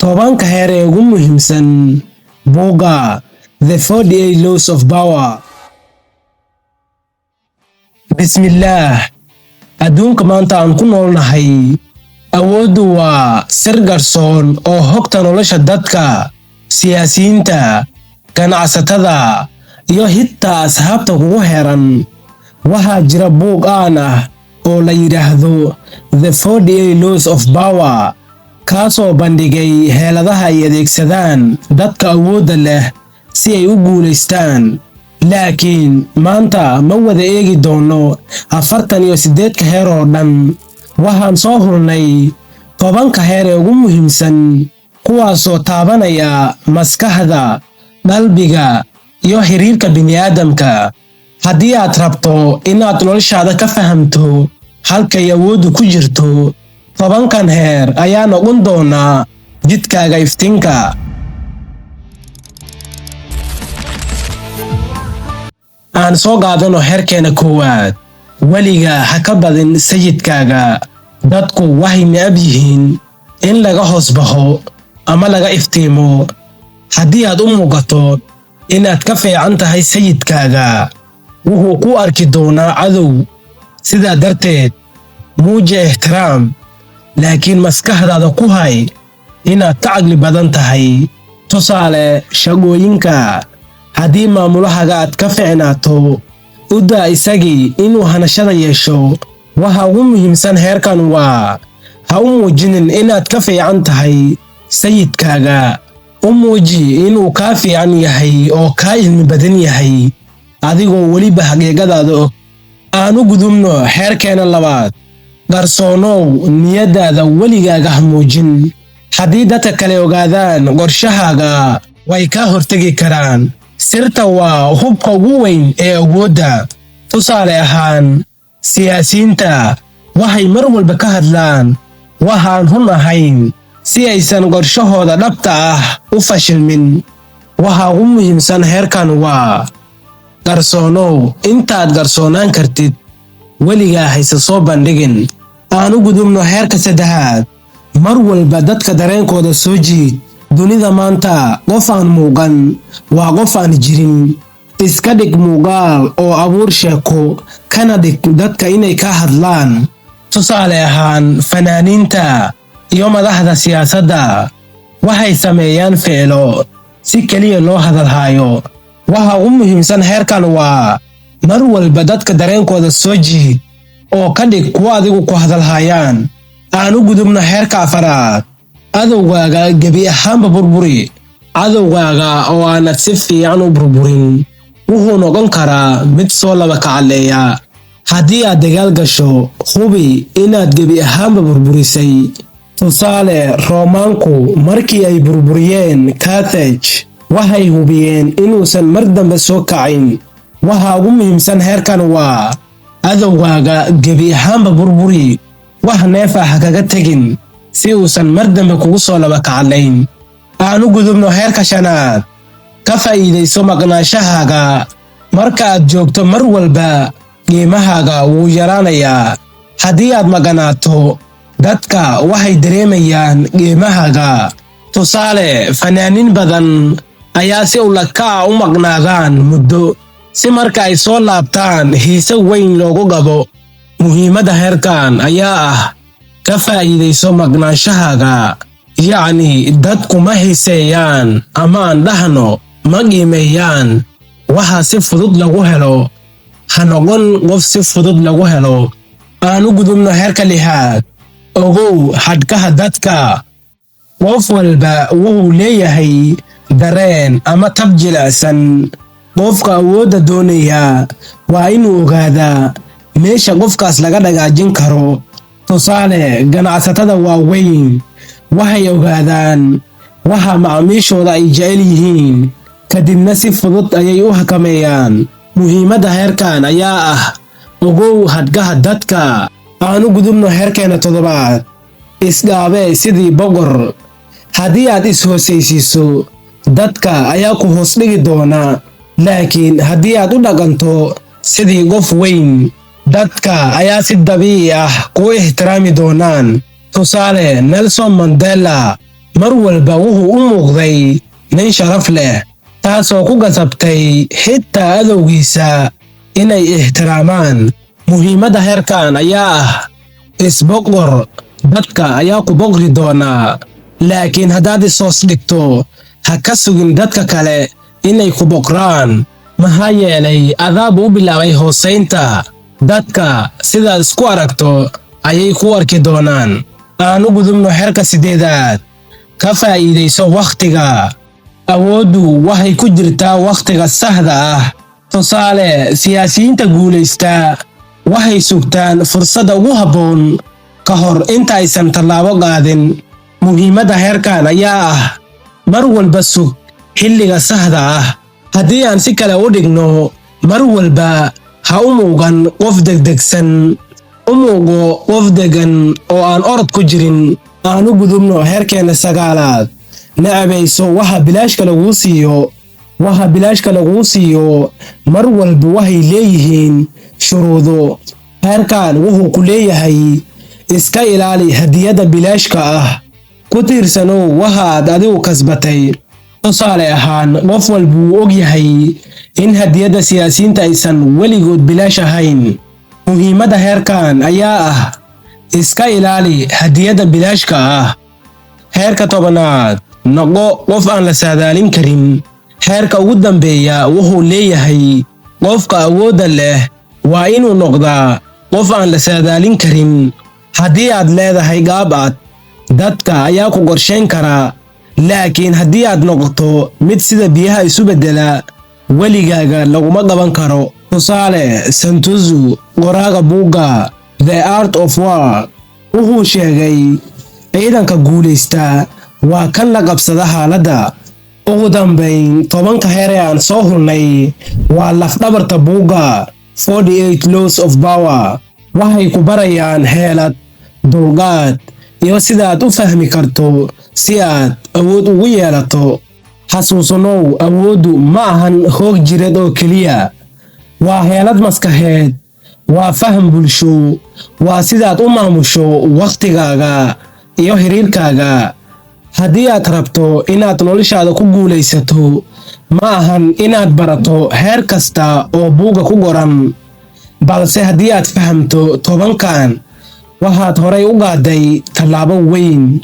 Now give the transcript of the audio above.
tobanka heer ee ugu muhiimsan buugga The 48 Laws of Power. Bismillaah. Adduunka maanta aan ku noolnahay awooddu waa sir qarsoon oo hogta nolosha dadka, siyaasiyiinta, ganacsatada iyo xitaa asxaabta kugu heeran. Waxaa jira buug aan ah oo la yiraahdo The 48 Laws of Power, kaasoo bandhigay xeeladaha ay adeegsadaan dadka awoodda leh si ay u guulaystaan. Laakiin maanta ma wada eegi doono 48 heer oo dhan. Waxaan soo hurnay 10 heer ee ugu muhiimsan, kuwaasoo taabanaya maskaxda, qalbiga iyo xiriirka bini'aadamka. Haddii aad rabto inaad noloshaada ka fahamto halkay awooddu ku jirto, 10 heer ayaa noqon doona jidkaaga iftiinka. aan soo qaadano heerkeena koowaad. weliga ha ka badin sayidkaaga. Dadku waxay necab yihiin in laga hoos baxo ama laga iftiimo. Haddii aad u muuqato inaad ka fiican tahay sayidkaaga, wuxuu ku arki doonaa cadow. sidaa darteed muuji ixtiraam, laakiin maskaxdaada ku hay inaad ka caqli badan tahay. tusaale, shaqooyinka. haddii maamulahaga aad ka fiicnaato, u daa isagii inuu hanashada yeesho. waxa ugu muhiimsan heerkan waa ha u muujinin inaad ka fiican tahay sayidkaaga. u muuji inuu kaa fiican yahay oo kaa cilmi badan yahay, adigoo weliba xaqiiqadaada og. aan u gudubno heerkeena labaad. qarsoonow niyadaada, weligaaga ha muujin. haddii dadka kale ogaadaan qorshahaaga, way kaa hortegi karaan. sirta waa hubka ugu weyn ee awoodda. tusaale ahaan, siyaasiyiinta waxay mar walba ka hadlaan waxaan run ahayn si aysan qorshahooda dhabta ah u fashilmin. waxa ugu muhiimsan heerkan waa qarsoonow intaad qarsoonaan kartid. weligaa hayse soo bandhigin. aan u gudubno heerka saddexaad. mar walba dadka dareenkooda soo jiid. dunida maanta qof aan muuqan waa qof aan jirin. iska dhig muuqaal oo abuur sheeko, kana dhig dadka inay ka hadlaan. tusaale ahaan, fanaaniinta iyo madaxda siyaasadda waxay sameeyaan ficilo si keliya loo hadalhayo. waxa ugu muhiimsan heerkan waa mar walba dadka dareenkooda soo jiid oo ka dhig kuwa adigu ku hadalhayaan. aan u gudubno heerka afaraad. cadowgaaga gebi ahaanba burburi. cadowgaaga oo aanad si fiican u burburin wuxuu noqon karaa mid soo laba kacaleeya. haddii aad dagaal gasho, hubi inaad gebi ahaanba burburisay. tusaale, roomaanku markii ay burburiyeen Carthage, waxay hubiyeen inuusan mar dambe soo kacin. waxa ugu muhiimsan heerkan waa cadowgaaga gebi ahaanba burburi. wax neef ah kaga tegin si uusan mar dambe kugu soo laba kacalayn. aan u gudubno heerka shanaad. ka faa'iidayso maqnaanshahaaga. marka aad joogto, mar walba qiimahaaga wuu yaraanayaa. haddii aad maqnaato, dadka waxay dareemayaan qiimahaaga. tusaale, fanaaniin badan ayaa si ulaka u maqnaadaan muddo, si marka ay soo laabtaan xiise weyn loogu qabo. muhiimadda heerkan ayaa ah ka faa'iidayso maqnaanshahaaga. yacni, dadku ma xiiseeyaan ama aan dhahno ma qiimeeyaan waxa si fudud lagu helo. ha noqon qof si fudud lagu helo. aan u gudubno heerka lixaad. ogow xadhkaha dadka. qof walba wuxuu leeyahay dareen ama tab jilicsan. qofka awoodda doonaya waa inuu ogaadaa meesha qofkaas laga dhagaajin karo. tusaale, ganacsatada waaweyn waxay ogaadaan waxa macaamiishooda ay jecel yihiin, kadibna si fudud ayay u xakameeyaan. muhiimadda heerkan ayaa ah ogow xadhkaha dadka. aan u gudubno heerkeena toddobaad. isdhaabe sidii boqor. haddii aad is-hoosaysiiso, dadka ayaa ku hoos dhigi doona. laakiin haddii aad u dhaqanto sidii qof weyn, dadka ayaa si dabiici ah kuu ixtiraami doonaan. tusaale, Nelson Mandela mar walba wuxuu u muuqday nin sharaf leh, taasoo ku gasabtay xitaa adowgiisa inay ixtiraamaan. Muhiimadda heerkan ayaa ah isboqor. Dadka ayaa ku boqri doona, laakiin haddaad is-hoos dhigto ha ka sugin dadka kale inay ku boqraan, maxaa yeelay adaab u bilaabay hoosaynta. Dadka sidaad isku aragto ayay ku arki doonaan. Aan u gudubno heerka 8aad. Ka faa'iidayso wakhtiga. Awooddu waxay ku jirtaa wakhtiga saxda ah. Tusaale, siyaasiyiinta guulaysta waxay sugtaan fursadda ugu habboon ka hor inta aysan tallaabo qaadin. Muhiimadda heerkan ayaa ah mar walba sug xilliga saxda ah. Haddii aan si kale u dhigno, mar walba ha u muuqan qof degdegsan, u muuqo qof degan oo aan orod ku jirin. Aan u gudubno heerkeena 9aad. Nacabayso waxa bilaashka laguu siiyo. Waxa bilaashka laguu siiyo mar walba waxay leeyihiin shuruudo. Heerkan wuxuu ku leeyahay iska ilaali hadiyada bilaashka ah. Ku tiirsanow waxaad adigu kasbatay. Tusaale ahaan, qof walba wuu og yahay in hadiyada siyaasiyiinta aysan weligood bilaash ahayn. Muhiimadda heerkan ayaa ah iska ilaali hadiyada bilaashka ah. Heerka 10aad. Noqo qof aan la saadaalin karin. Heerka ugu dambeeya wuxuu leeyahay qofka awoodda leh waa inuu noqdaa qof aan la saadaalin karin. Haddii aad leedahay gaabad, dadka ayaa ku qorsheyn kara, laakiin haddii aad noqoto mid sida biyaha isu beddela, weligaaga laguma qaban karo. Tusaale, Sun Tzu, qoraaga buugga The Art of War, wuxuu sheegay ciidanka guulaysta waa kan la qabsada xaaladda. Ugu dambayn, 10ka heer ee aan soo hulnay waa lafdhabarta buugga 48 Laws of Power. Waxay ku barayaan xeelad, dulqaad, iyo sidaad u fahmi karto si aad awood ugu yeelato. Xasuusnow, awooddu ma ahan hoog jireed oo keliya. Waa xeelad maskaxeed, waa faham bulsho, waa sidaad u maamusho wakhtigaaga iyo xiriirkaaga. Haddii aad rabto inaad noloshaada ku guulaysato, ma ahan inaad barato heer kasta oo buugga ku qoran, balse haddii aad fahamto 10kan, waxaad horay u qaaday tallaabo weyn.